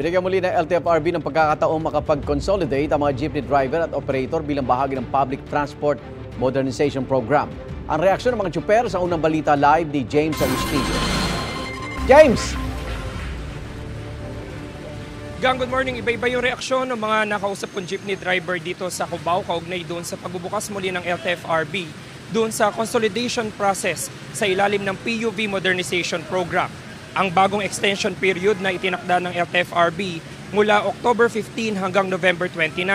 Binigyan muli ng LTFRB ng pagkakataong makapag-consolidate ang mga jeepney driver at operator bilang bahagi ng Public Transport Modernization Program. Ang reaksyon ng mga tsuper sa unang balita live ni James Agustin. James! Gang, good morning. Iba-iba yung reaksyon ng mga nakausap kong jeepney driver dito sa Cubao kaugnay doon sa pagbubukas muli ng LTFRB doon sa consolidation process sa ilalim ng PUV Modernization Program. Ang bagong extension period na itinakda ng LTFRB mula October 15 hanggang November 29.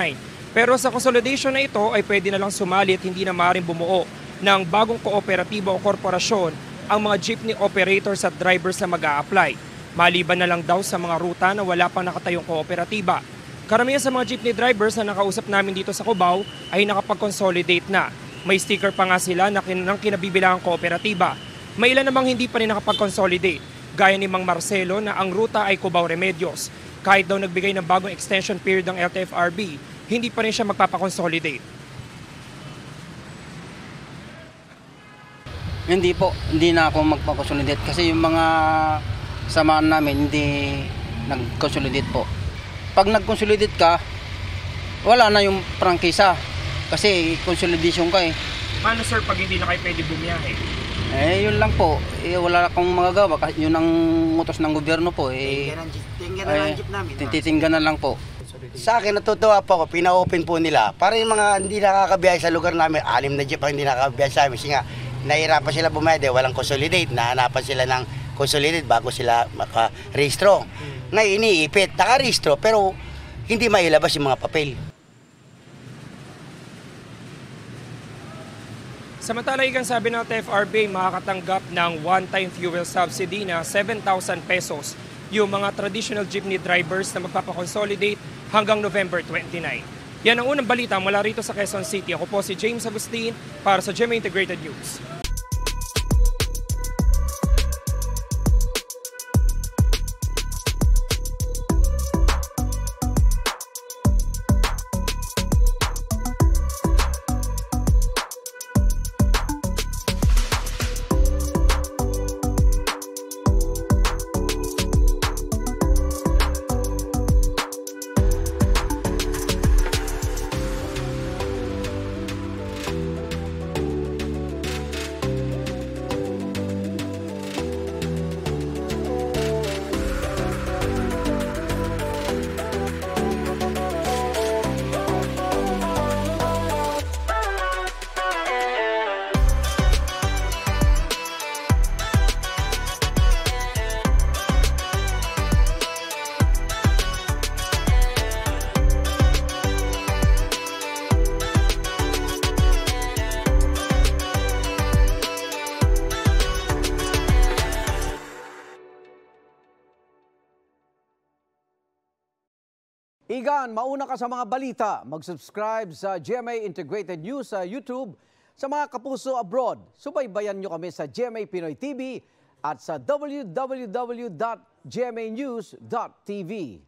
Pero sa consolidation na ito ay pwede na lang sumali at hindi na maaaring bumuo ng bagong kooperatiba o korporasyon ang mga jeepney operators at drivers na mag-a-apply. Maliban na lang daw sa mga ruta na wala pang nakatayong kooperatiba. Karamihan sa mga jeepney drivers na nakausap namin dito sa Cubao ay nakapag-consolidate na. May sticker pa nga sila ng kinabibilangang kooperatiba. May ilan namang hindi pa rin nakapag-consolidate, gaya ni Mang Marcelo na ang ruta ay Cubao Remedios. Kahit daw nagbigay ng bagong extension period ng LTFRB, hindi pa rin siya magpapakonsolidate. Hindi po, hindi na ako magpapakonsolidate kasi yung mga samaan namin hindi nag-consolidate po. Pag nag-consolidate ka, wala na yung prangkisa kasi consolidation ka eh. Paano sir pag hindi na kayo pwede bumiyahe? Yun lang po. Wala akong magagawa kasi yun ang utos ng gobyerno po. Titingnan na lang po. Sa akin natutuwa po ako, pina-open po nila. Para yung mga hindi nakakabiyahe sa lugar namin, 6 na jeep ang hindi nakakabiyahe sa amin. Kasi nga, nahirapan sila bumayad, walang consolidate. Nahanapan sila ng consolidate bago sila makarehistro. Ngayon iniipit, nakarehistro pero hindi mailabas yung mga papel. Samantala, igang sabi ng TFRB, makakatanggap ng one-time fuel subsidy na 7,000 pesos yung mga traditional jeepney drivers na magpapakonsolidate hanggang November 29. Yan ang unang balita mula rito sa Quezon City. Ako po si James Agustin para sa GMA Integrated News. Igan, mauna ka sa mga balita. Mag-subscribe sa GMA Integrated News sa YouTube. Sa mga kapuso abroad, subaybayan nyo kami sa GMA Pinoy TV at sa www.gmanews.tv.